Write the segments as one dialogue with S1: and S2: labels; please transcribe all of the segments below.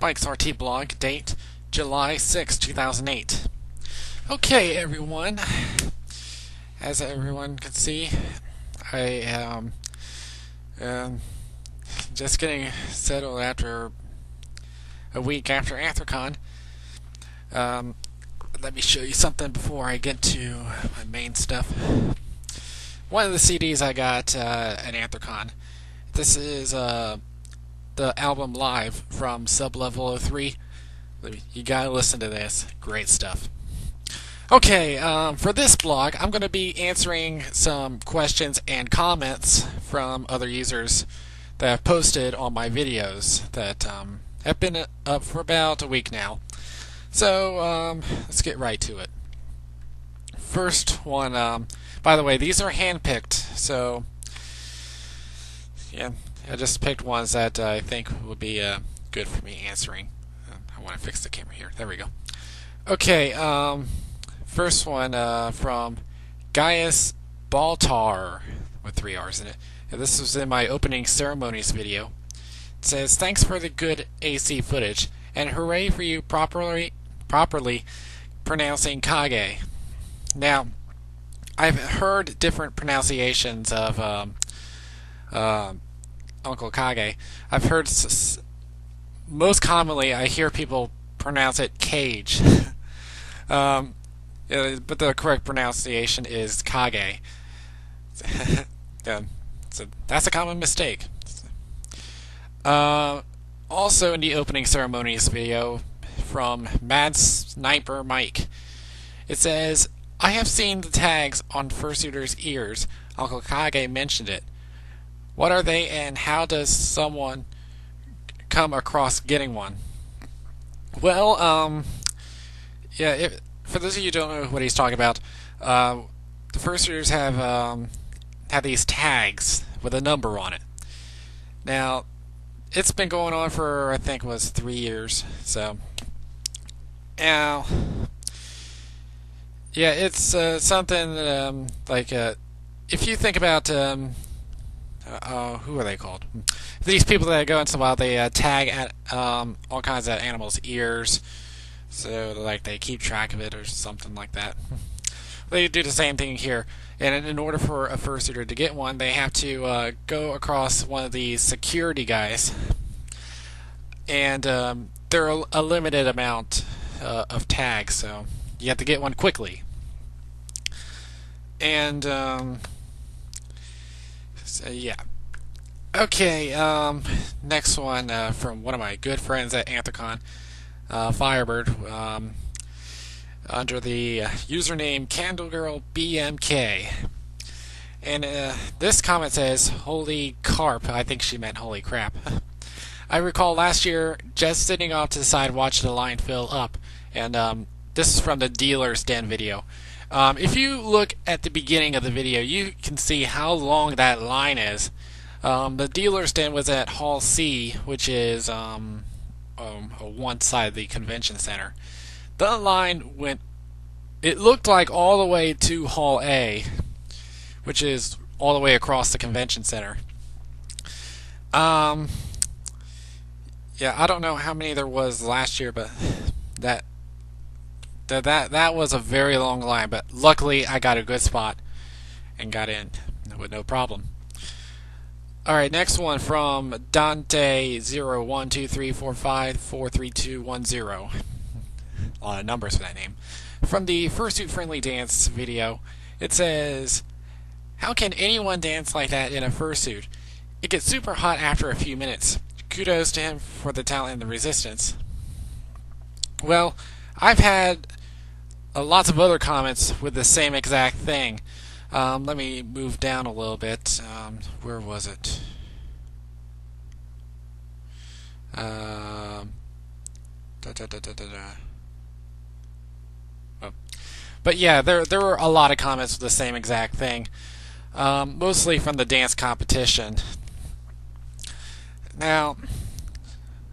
S1: Mike's RT blog, date July 6, 2008. Okay, everyone. As everyone can see, I am just getting settled after a week after Anthrocon. Let me show you something before I get to my main stuff. One of the CDs I got at Anthrocon. This is the album Live from Sublevel 03. You gotta listen to this. Great stuff. Okay, for this blog, I'm going to be answering some questions and comments from other users that have posted on my videos that have been up for about a week now. So, let's get right to it. First one, by the way, these are handpicked, so yeah, I just picked ones that I think would be good for me answering. I want to fix the camera here. There we go. Okay, first one from Gaius Baltar with 3 R's in it. And this was in my opening ceremonies video. It says, "Thanks for the good AC footage, and hooray for you properly pronouncing Kage." Now, I've heard different pronunciations of Uncle Kage. I've heard most commonly I hear people pronounce it Cage. But the correct pronunciation is Kage. So that's a common mistake. Also in the opening ceremonies video from Mad Sniper Mike, it says, "I have seen the tags on fursuiters' ears. Uncle Kage mentioned it. What are they, and how does someone come across getting one?" Well, yeah, for those of you who don't know what he's talking about, the fursuiters have these tags with a number on it. Now, it's been going on for, I think it was 3 years, so now, yeah, it's something that, like, if you think about, who are they called? These people that go into the wild, they tag at all kinds of animals' ears, so like they keep track of it or something like that. They do the same thing here, and in order for a fursuiter to get one, they have to go across one of these security guys, and there are a limited amount of tags, so you have to get one quickly. And so yeah. Okay, next one from one of my good friends at Anthrocon, Firebird, under the username CandleGirlBMK. And this comment says, "Holy carp." I think she meant holy crap. "I recall last year just sitting off to the side watching the line fill up." And this is from the Dealer's Den video. If you look at the beginning of the video, you can see how long that line is. The Dealer's Den was at Hall C, which is on one side of the convention center. The line went, it looked like all the way to Hall A, which is all the way across the convention center. Yeah, I don't know how many there was last year, but that was a very long line. But luckily, I got a good spot and got in with no problem. Alright, next one from Dante012345432210. A lot of numbers for that name. From the Fursuit Friendly Dance video, it says, "How can anyone dance like that in a fursuit? It gets super hot after a few minutes. Kudos to him for the talent and the resistance." Well, I've had lots of other comments with the same exact thing. Let me move down a little bit. Where was it? Oh. But yeah, there were a lot of comments with the same exact thing, mostly from the dance competition. Now,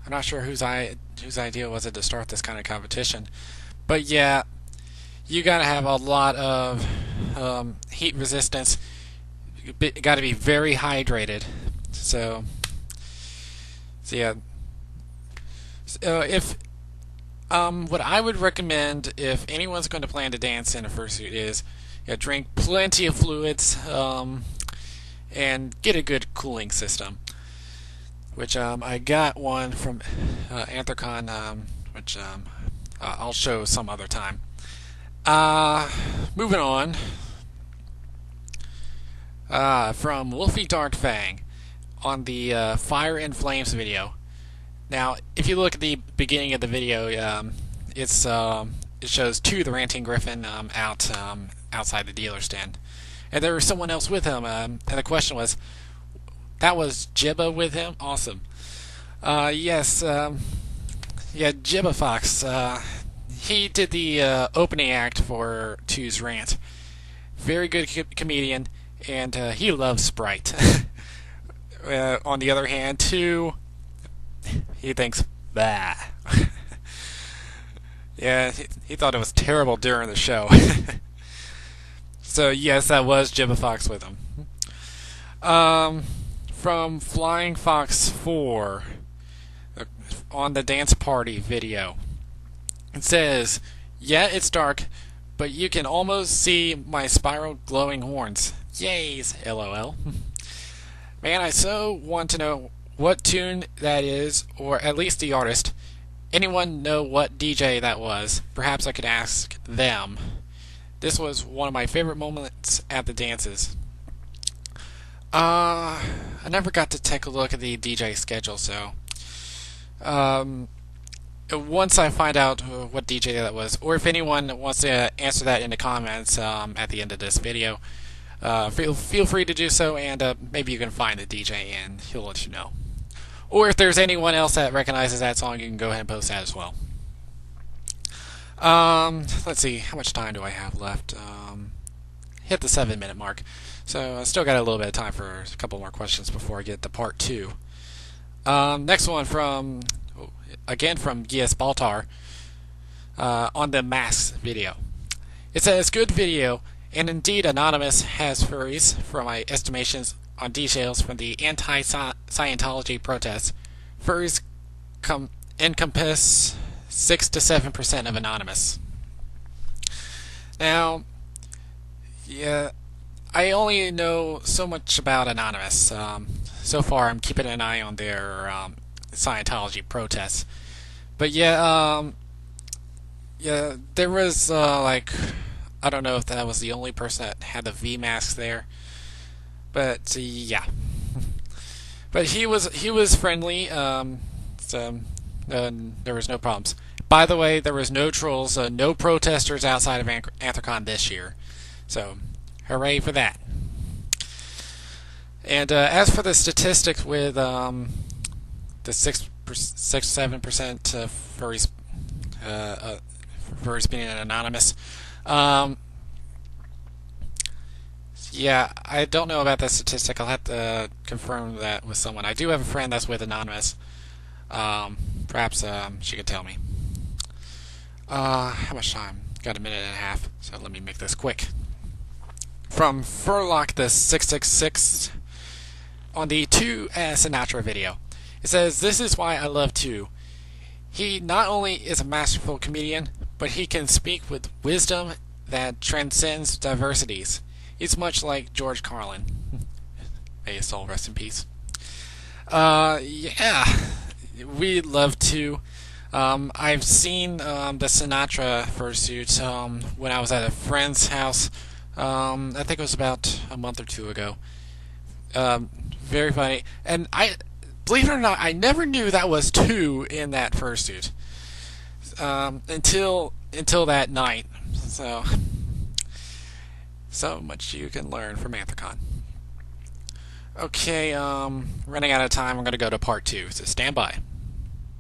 S1: I'm not sure whose idea was it to start this kind of competition, but yeah, you gotta have a lot of heat resistance. You gotta be very hydrated. So yeah. If what I would recommend if anyone's going to plan to dance in a fursuit is drink plenty of fluids and get a good cooling system. Which I got one from Anthrocon, which I'll show some other time. Moving on. From Wolfie Darkfang on the Fire and Flames video. Now, if you look at the beginning of the video, it shows the Ranting Griffin outside the dealer stand, and there was someone else with him. And the question was, that was Jibba with him? Awesome. Yes, Jibba Fox. He did the opening act for 2's rant. Very good comedian, and he loves Sprite. On the other hand, 2, he thinks, bah. Yeah, he thought it was terrible during the show. So, yes, that was Jibba Fox with him. From Flying Fox 4 on the Dance Party video. It says, yeah, it's dark, but you can almost see my spiral glowing horns. Yays, LOL. Man, I so want to know what tune that is, or at least the artist. Anyone know what DJ that was? Perhaps I could ask them. This was one of my favorite moments at the dances. I never got to take a look at the DJ schedule, so once I find out what DJ that was, or if anyone wants to answer that in the comments at the end of this video, feel free to do so, and maybe you can find the DJ and he'll let you know. Or if there's anyone else that recognizes that song, you can go ahead and post that as well. Let's see, how much time do I have left? Hit the 7-minute mark. So I still got a little bit of time for a couple more questions before I get to part 2. Next one from Gias Baltar on the Masks video. It says, good video, and indeed Anonymous has furries, from my estimations on details from the anti-Scientology protests. Furries encompass 6 to 7% of Anonymous. Now, yeah, I only know so much about Anonymous. So far, I'm keeping an eye on their Scientology protests. But yeah, there was I don't know if that was the only person that had the V mask there, but yeah. But he was friendly. So there was no problems. By the way, there was no trolls, no protesters outside of Anthrocon this year. So, hooray for that. And as for the statistics with the 7% furries being anonymous, yeah, I don't know about that statistic. I'll have to confirm that with someone. I do have a friend that's with Anonymous. Perhaps she could tell me. How much time? Got a minute and a half, so let me make this quick. From Furlock the 666 on the 2 Sinatra video. It says, this is why I love 2. He not only is a masterful comedian, but he can speak with wisdom that transcends diversities. He's much like George Carlin. May his soul rest in peace. Yeah, we love 2. I've seen the Sinatra fursuit when I was at a friend's house. I think it was about a month or 2 ago. Very funny. And believe it or not, I never knew that was 2 in that fursuit until that night. So much you can learn from Anthrocon. Okay, running out of time. I'm going to go to part 2. So stand by.